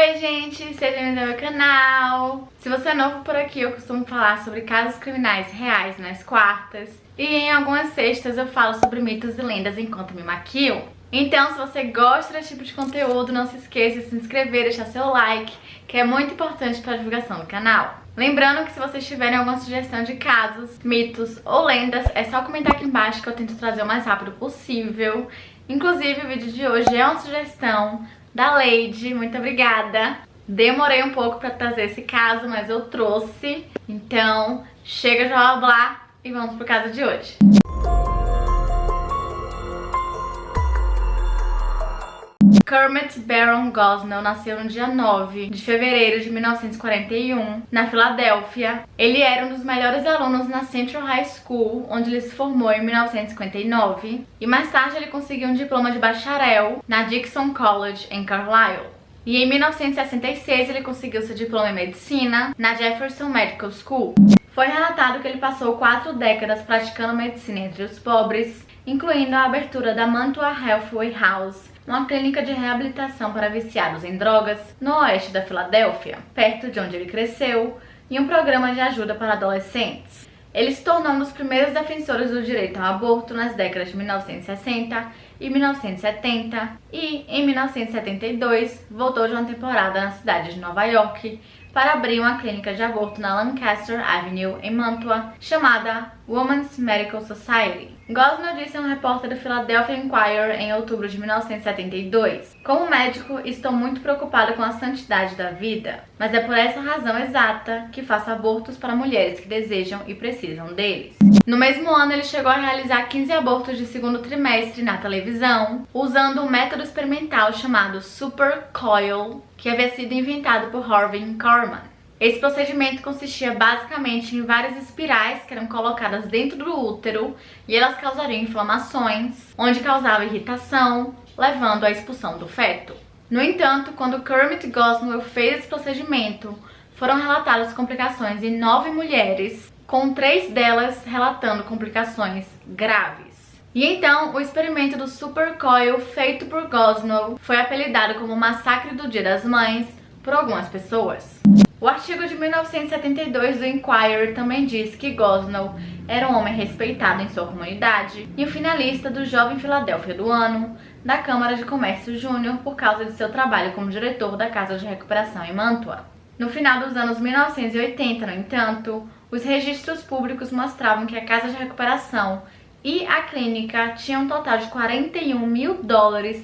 Oi gente, seja bem-vindo ao meu canal. Se você é novo por aqui, eu costumo falar sobre casos criminais reais nas quartas e em algumas sextas eu falo sobre mitos e lendas enquanto me maquio. Então, se você gosta desse tipo de conteúdo, não se esqueça de se inscrever, deixar seu like, que é muito importante para a divulgação do canal. Lembrando que se vocês tiverem alguma sugestão de casos, mitos ou lendas, é só comentar aqui embaixo que eu tento trazer o mais rápido possível. Inclusive, o vídeo de hoje é uma sugestão da Lady, muito obrigada. Demorei um pouco pra trazer esse caso, mas eu trouxe. Então, chega de blá blá e vamos pro caso de hoje. Kermit Baron Gosnell nasceu no dia 9 de fevereiro de 1941, na Filadélfia. Ele era um dos melhores alunos na Central High School, onde ele se formou em 1959. E mais tarde ele conseguiu um diploma de bacharel na Dixon College, em Carlisle. E em 1966 ele conseguiu seu diploma em medicina na Jefferson Medical School. Foi relatado que ele passou 4 décadas praticando medicina entre os pobres, incluindo a abertura da Mantua Healthway House, uma clínica de reabilitação para viciados em drogas no oeste da Filadélfia, perto de onde ele cresceu, e um programa de ajuda para adolescentes. Ele se tornou um dos primeiros defensores do direito ao aborto nas décadas de 1960 e 1970 e, em 1972, voltou de uma temporada na cidade de Nova York para abrir uma clínica de aborto na Lancaster Avenue, em Mantua, chamada Women's Medical Society. Gosnell disse a um repórter do Philadelphia Inquirer em outubro de 1972: "Como médico, estou muito preocupado com a santidade da vida, mas é por essa razão exata que faço abortos para mulheres que desejam e precisam deles." No mesmo ano, ele chegou a realizar 15 abortos de segundo trimestre na televisão, usando um método experimental chamado Super Coil, que havia sido inventado por Harvey Korman. Esse procedimento consistia basicamente em várias espirais que eram colocadas dentro do útero e elas causariam inflamações, onde causava irritação, levando à expulsão do feto. No entanto, quando Kermit Gosnell fez esse procedimento, foram relatadas complicações em 9 mulheres, com 3 delas relatando complicações graves. E então, o experimento do Super Coil feito por Gosnell foi apelidado como o Massacre do Dia das Mães por algumas pessoas. O artigo de 1972 do Inquirer também diz que Gosnell era um homem respeitado em sua comunidade e o finalista do Jovem Filadélfia do Ano da Câmara de Comércio Júnior por causa de seu trabalho como diretor da Casa de Recuperação em Mantua. No final dos anos 1980, no entanto, os registros públicos mostravam que a Casa de Recuperação e a clínica tinham um total de $41 mil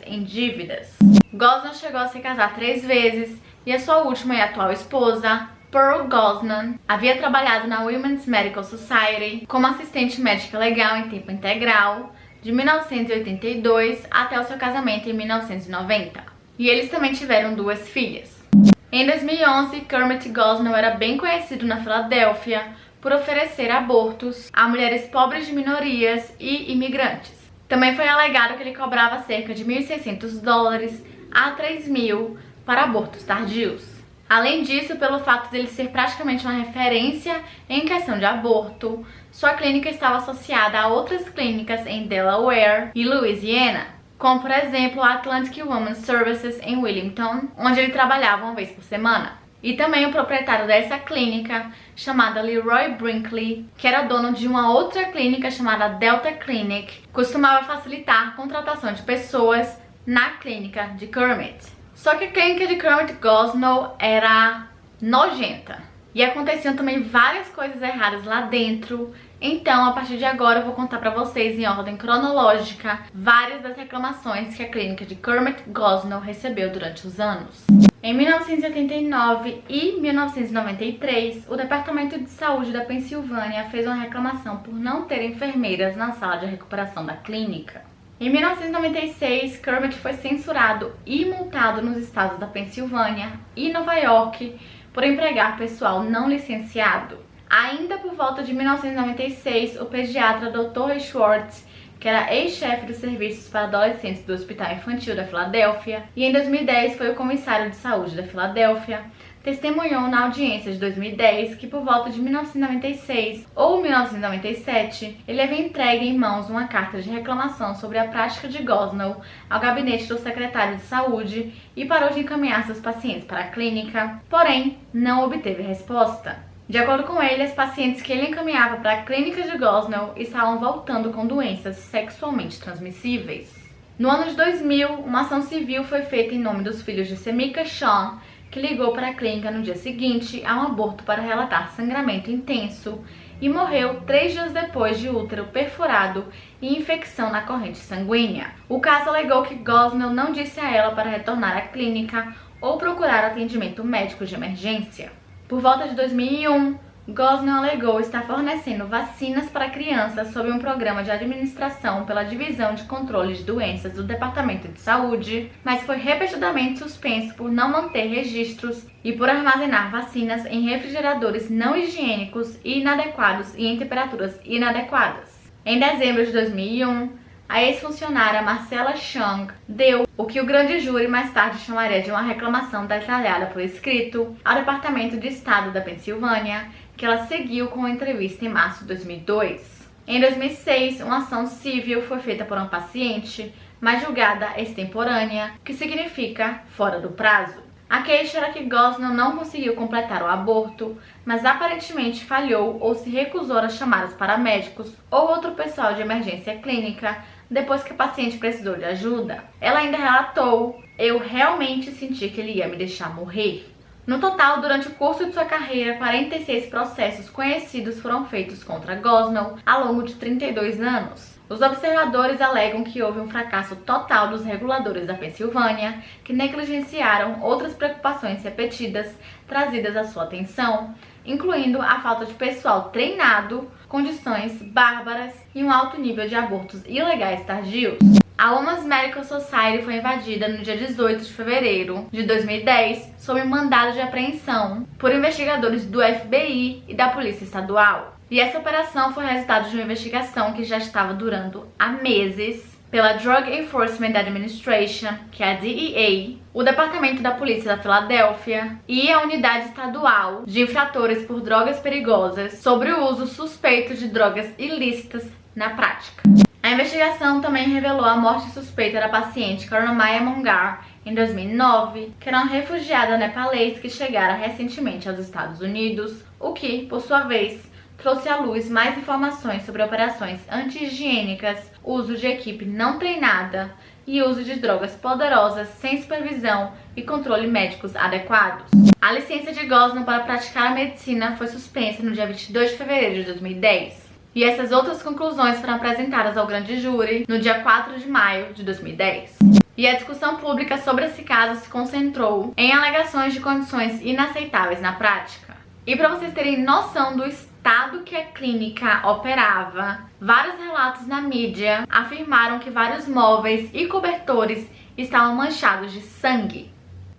em dívidas. Gosnell chegou a se casar 3 vezes e a sua última e atual esposa, Pearl Gosnell, havia trabalhado na Women's Medical Society como assistente médica legal em tempo integral de 1982 até o seu casamento em 1990. E eles também tiveram 2 filhas. Em 2011, Kermit Gosnell era bem conhecido na Filadélfia por oferecer abortos a mulheres pobres de minorias e imigrantes. Também foi alegado que ele cobrava cerca de $1.600 a $3.000 para abortos tardios. Além disso, pelo fato de ele ser praticamente uma referência em questão de aborto, sua clínica estava associada a outras clínicas em Delaware e Louisiana, como por exemplo a Atlantic Women's Services em Wilmington, onde ele trabalhava uma vez por semana. E também o proprietário dessa clínica, chamada Leroy Brinkley, que era dono de uma outra clínica chamada Delta Clinic, costumava facilitar a contratação de pessoas na clínica de Kermit. Só que a clínica de Kermit Gosnell era nojenta e aconteciam também várias coisas erradas lá dentro. Então, a partir de agora, eu vou contar pra vocês em ordem cronológica várias das reclamações que a clínica de Kermit Gosnell recebeu durante os anos. Em 1989 e 1993, o Departamento de Saúde da Pensilvânia fez uma reclamação por não ter enfermeiras na sala de recuperação da clínica. Em 1996, Kermit foi censurado e multado nos estados da Pensilvânia e Nova York por empregar pessoal não licenciado. Ainda por volta de 1996, o pediatra Dr. Ray Schwartz, que era ex-chefe dos serviços para adolescentes do Hospital Infantil da Filadélfia, e em 2010 foi o comissário de saúde da Filadélfia, testemunhou na audiência de 2010 que por volta de 1996 ou 1997, ele havia entregue em mãos uma carta de reclamação sobre a prática de Gosnell ao gabinete do secretário de saúde e parou de encaminhar seus pacientes para a clínica, porém não obteve resposta. De acordo com ele, as pacientes que ele encaminhava para a clínica de Gosnell estavam voltando com doenças sexualmente transmissíveis. No ano de 2000, uma ação civil foi feita em nome dos filhos de Semika Sean, que ligou para a clínica no dia seguinte a um aborto para relatar sangramento intenso e morreu 3 dias depois de útero perfurado e infecção na corrente sanguínea. O caso alegou que Gosnell não disse a ela para retornar à clínica ou procurar atendimento médico de emergência. Por volta de 2001, Gosnell alegou estar fornecendo vacinas para crianças sob um programa de administração pela Divisão de Controle de Doenças do Departamento de Saúde, mas foi repetidamente suspenso por não manter registros e por armazenar vacinas em refrigeradores não higiênicos e inadequados e em temperaturas inadequadas. Em dezembro de 2001, a ex-funcionária Marcella Chung deu o que o grande júri mais tarde chamaria de uma reclamação detalhada por escrito ao Departamento de Estado da Pensilvânia, que ela seguiu com uma entrevista em março de 2002. Em 2006, uma ação civil foi feita por uma paciente, mas julgada extemporânea, que significa fora do prazo. A queixa era que Gosnell não conseguiu completar o aborto, mas aparentemente falhou ou se recusou a chamar os paramédicos ou outro pessoal de emergência clínica depois que a paciente precisou de ajuda. Ela ainda relatou: "Eu realmente senti que ele ia me deixar morrer." No total, durante o curso de sua carreira, 46 processos conhecidos foram feitos contra Gosnell ao longo de 32 anos. Os observadores alegam que houve um fracasso total dos reguladores da Pensilvânia, que negligenciaram outras preocupações repetidas trazidas à sua atenção, incluindo a falta de pessoal treinado, condições bárbaras e um alto nível de abortos ilegais tardios. A Women's Medical Society foi invadida no dia 18 de fevereiro de 2010 sob mandado de apreensão por investigadores do FBI e da Polícia Estadual. E essa operação foi resultado de uma investigação que já estava durando há meses pela Drug Enforcement Administration, que é a DEA, o Departamento da Polícia da Filadélfia e a Unidade Estadual de Infratores por Drogas Perigosas sobre o uso suspeito de drogas ilícitas na prática. A investigação também revelou a morte suspeita da paciente Karunamaya Mongar em 2009, que era uma refugiada nepalês que chegara recentemente aos Estados Unidos, o que, por sua vez, trouxe à luz mais informações sobre operações anti-higiênicas, uso de equipe não treinada e uso de drogas poderosas sem supervisão e controle médicos adequados. A licença de Gosnell para praticar a medicina foi suspensa no dia 22 de fevereiro de 2010. E essas outras conclusões foram apresentadas ao grande júri no dia 4 de maio de 2010. E a discussão pública sobre esse caso se concentrou em alegações de condições inaceitáveis na prática. E para vocês terem noção do estado que a clínica operava, vários relatos na mídia afirmaram que vários móveis e cobertores estavam manchados de sangue.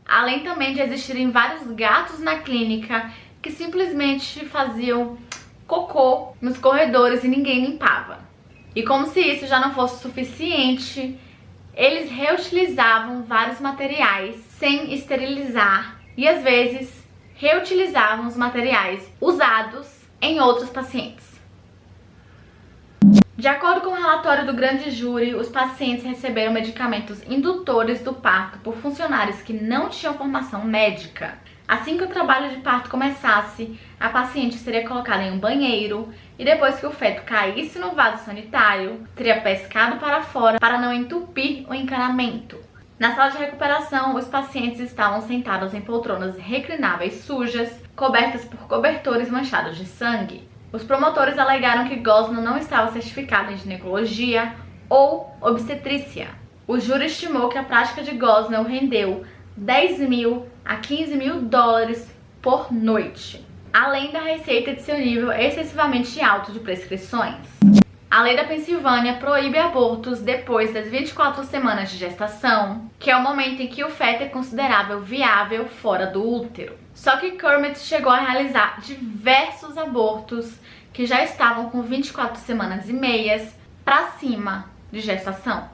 Além também de existirem vários gatos na clínica que simplesmente faziam cocô nos corredores e ninguém limpava. E como se isso já não fosse suficiente, eles reutilizavam vários materiais sem esterilizar e às vezes reutilizavam os materiais usados em outros pacientes. De acordo com o relatório do grande júri, os pacientes receberam medicamentos indutores do parto por funcionários que não tinham formação médica. Assim que o trabalho de parto começasse, a paciente seria colocada em um banheiro e depois que o feto caísse no vaso sanitário, seria pescado para fora para não entupir o encanamento. Na sala de recuperação, os pacientes estavam sentados em poltronas reclináveis sujas, cobertas por cobertores manchados de sangue. Os promotores alegaram que Gosnell não estava certificado em ginecologia ou obstetrícia. O júri estimou que a prática de Gosnell rendeu 10 mil a 15 mil dólares por noite, além da receita de seu nível excessivamente alto de prescrições. A lei da Pensilvânia proíbe abortos depois das 24 semanas de gestação, que é o momento em que o feto é considerável viável fora do útero. Só que Kermit chegou a realizar diversos abortos que já estavam com 24 semanas e meias para cima de gestação.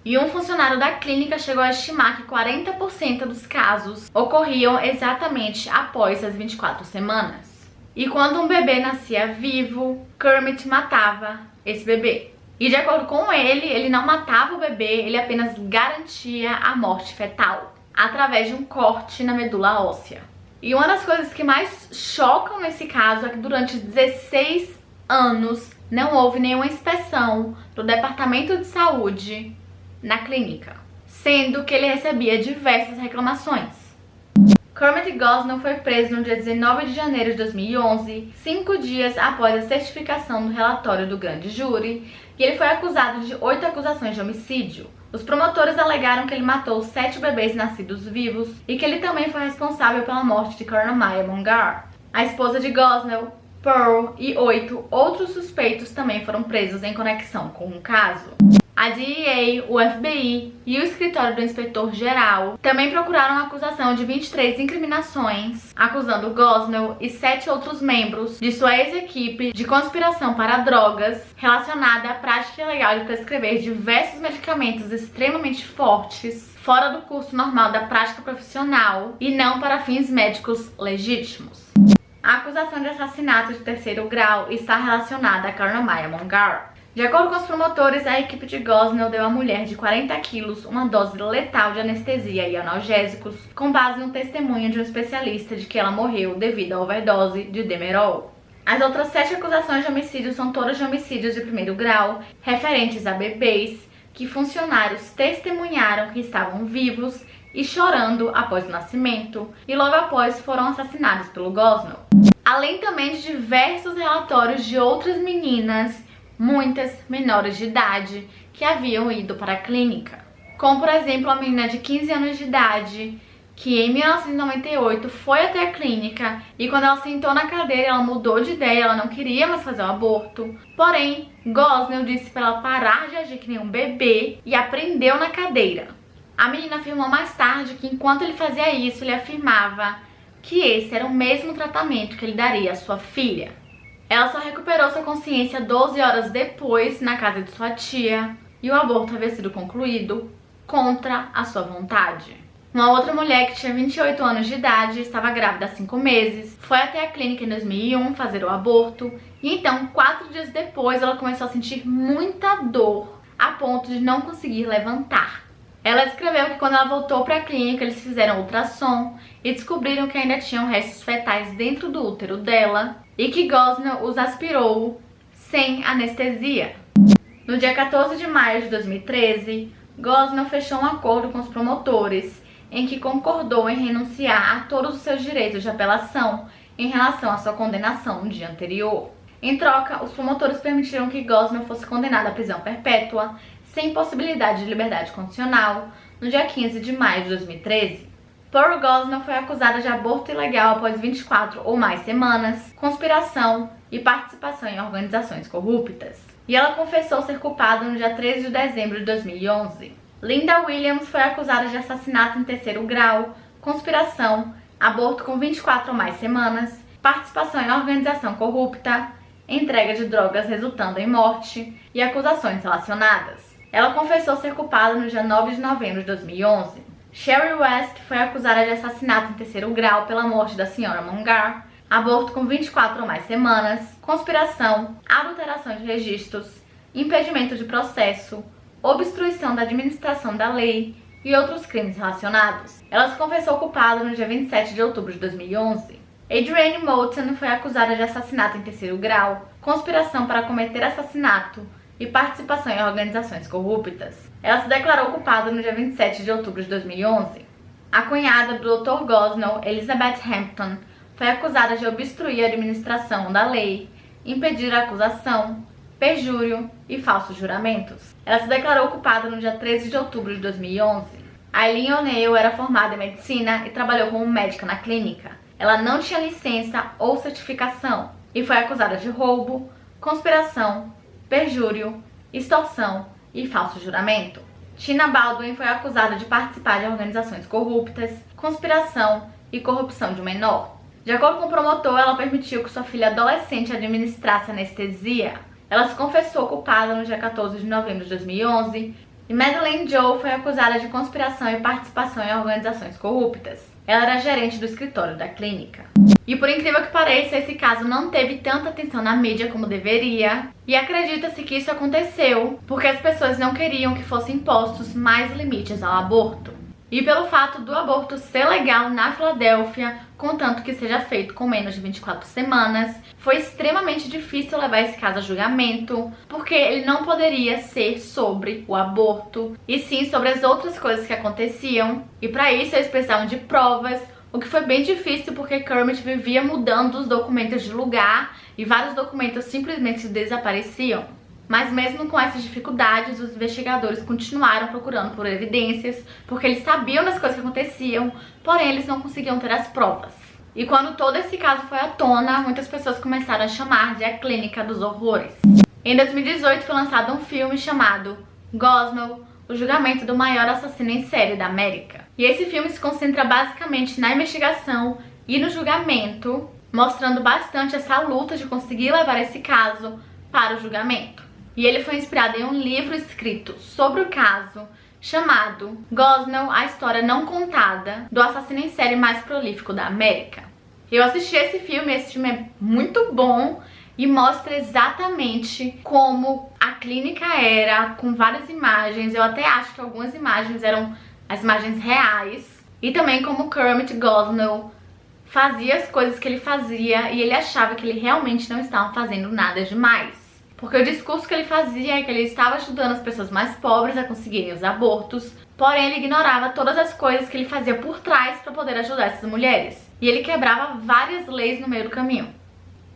E um funcionário da clínica chegou a estimar que 40% dos casos ocorriam exatamente após as 24 semanas. E quando um bebê nascia vivo, Kermit matava esse bebê. E de acordo com ele não matava o bebê, ele apenas garantia a morte fetal, através de um corte na medula óssea. E uma das coisas que mais chocam nesse caso é que durante 16 anos não houve nenhuma inspeção do Departamento de Saúde na clínica, sendo que ele recebia diversas reclamações. Kermit Gosnell foi preso no dia 19 de janeiro de 2011, 5 dias após a certificação do relatório do grande júri, e ele foi acusado de 8 acusações de homicídio. Os promotores alegaram que ele matou 7 bebês nascidos vivos e que ele também foi responsável pela morte de Colonel Maya Mongar. A esposa de Gosnell, Pearl, e 8 outros suspeitos também foram presos em conexão com o caso. A DEA, o FBI e o escritório do inspetor-geral também procuraram a acusação de 23 incriminações, acusando Gosnell e 7 outros membros de sua ex-equipe de conspiração para drogas relacionada à prática ilegal de prescrever diversos medicamentos extremamente fortes fora do curso normal da prática profissional e não para fins médicos legítimos. A acusação de assassinato de 3º grau está relacionada a Colonel Maya Mongar. De acordo com os promotores, a equipe de Gosnell deu à mulher de 40 quilos uma dose letal de anestesia e analgésicos, com base no testemunho de um especialista de que ela morreu devido à overdose de Demerol. As outras 7 acusações de homicídio são todas de homicídios de 1º grau, referentes a bebês que funcionários testemunharam que estavam vivos e chorando após o nascimento, e logo após foram assassinados pelo Gosnell. Além também de diversos relatórios de outras meninas, muitas menores de idade, que haviam ido para a clínica. Como, por exemplo, a menina de 15 anos de idade, que em 1998 foi até a clínica e quando ela sentou na cadeira ela mudou de ideia, ela não queria mais fazer o aborto. Porém, Gosnell disse para ela parar de agir que nem um bebê e aprendeu na cadeira. A menina afirmou mais tarde que enquanto ele fazia isso, ele afirmava que esse era o mesmo tratamento que ele daria à sua filha. Ela só recuperou sua consciência 12 horas depois na casa de sua tia e o aborto havia sido concluído contra a sua vontade. Uma outra mulher que tinha 28 anos de idade, estava grávida há 5 meses, foi até a clínica em 2001 fazer o aborto e então 4 dias depois ela começou a sentir muita dor a ponto de não conseguir levantar. Ela escreveu que quando ela voltou para a clínica eles fizeram ultrassom e descobriram que ainda tinham restos fetais dentro do útero dela e que Gosnell os aspirou sem anestesia. No dia 14 de maio de 2013, Gosnell fechou um acordo com os promotores em que concordou em renunciar a todos os seus direitos de apelação em relação à sua condenação no dia anterior. Em troca, os promotores permitiram que Gosnell fosse condenado à prisão perpétua, sem possibilidade de liberdade condicional, no dia 15 de maio de 2013. Pearl Gosnell foi acusada de aborto ilegal após 24 ou mais semanas, conspiração e participação em organizações corruptas. E ela confessou ser culpada no dia 13 de dezembro de 2011. Linda Williams foi acusada de assassinato em 3º grau, conspiração, aborto com 24 ou mais semanas, participação em organização corrupta, entrega de drogas resultando em morte e acusações relacionadas. Ela confessou ser culpada no dia 9 de novembro de 2011. Sherry West foi acusada de assassinato em 3º grau pela morte da senhora Mongar, aborto com 24 ou mais semanas, conspiração, adulteração de registros, impedimento de processo, obstruição da administração da lei e outros crimes relacionados. Ela se confessou culpada no dia 27 de outubro de 2011. Adrienne Moulton foi acusada de assassinato em 3º grau, conspiração para cometer assassinato e participação em organizações corruptas. Ela se declarou culpada no dia 27 de outubro de 2011. A cunhada do Dr. Gosnell, Elizabeth Hampton, foi acusada de obstruir a administração da lei, impedir a acusação, perjúrio e falsos juramentos. Ela se declarou culpada no dia 13 de outubro de 2011. Eileen O'Neill era formada em medicina e trabalhou como médica na clínica. Ela não tinha licença ou certificação e foi acusada de roubo, conspiração, perjúrio, extorsão e falso juramento. Tina Baldwin foi acusada de participar de organizações corruptas, conspiração e corrupção de um menor. De acordo com o promotor, ela permitiu que sua filha adolescente administrasse anestesia. Ela se confessou culpada no dia 14 de novembro de 2011 E Madeleine Joe foi acusada de conspiração e participação em organizações corruptas. Ela era gerente do escritório da clínica. E por incrível que pareça, esse caso não teve tanta atenção na mídia como deveria. E acredita-se que isso aconteceu porque as pessoas não queriam que fossem impostos mais limites ao aborto. E pelo fato do aborto ser legal na Filadélfia, contanto que seja feito com menos de 24 semanas, foi extremamente difícil levar esse caso a julgamento, porque ele não poderia ser sobre o aborto, e sim sobre as outras coisas que aconteciam. E para isso eles precisavam de provas, o que foi bem difícil porque Kermit vivia mudando os documentos de lugar e vários documentos simplesmente desapareciam. Mas mesmo com essas dificuldades, os investigadores continuaram procurando por evidências, porque eles sabiam das coisas que aconteciam, porém eles não conseguiam ter as provas. E quando todo esse caso foi à tona, muitas pessoas começaram a chamar de a Clínica dos Horrores. Em 2018 foi lançado um filme chamado Gosnell, o julgamento do maior assassino em série da América. E esse filme se concentra basicamente na investigação e no julgamento, mostrando bastante essa luta de conseguir levar esse caso para o julgamento. E ele foi inspirado em um livro escrito sobre o caso chamado Gosnell, a história não contada do assassino em série mais prolífico da América. Eu assisti esse filme é muito bom e mostra exatamente como a clínica era, com várias imagens. Eu até acho que algumas imagens eram as imagens reais. E também como Kermit Gosnell fazia as coisas que ele fazia e ele achava que ele realmente não estava fazendo nada demais. Porque o discurso que ele fazia é que ele estava ajudando as pessoas mais pobres a conseguirem os abortos, porém ele ignorava todas as coisas que ele fazia por trás para poder ajudar essas mulheres. E ele quebrava várias leis no meio do caminho.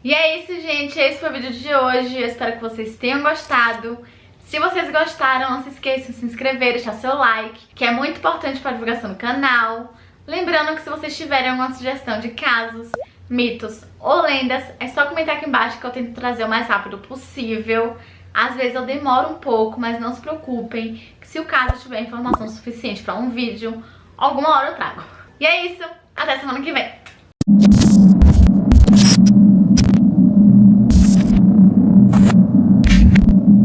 E é isso, gente. Esse foi o vídeo de hoje. Eu espero que vocês tenham gostado. Se vocês gostaram, não se esqueçam de se inscrever, deixar seu like, que é muito importante para a divulgação do canal. Lembrando que se vocês tiverem alguma sugestão de casos, mitos ou lendas, é só comentar aqui embaixo que eu tento trazer o mais rápido possível. Às vezes eu demoro um pouco, mas não se preocupem, que se o caso tiver informação suficiente para um vídeo, alguma hora eu trago. E é isso, até semana que vem.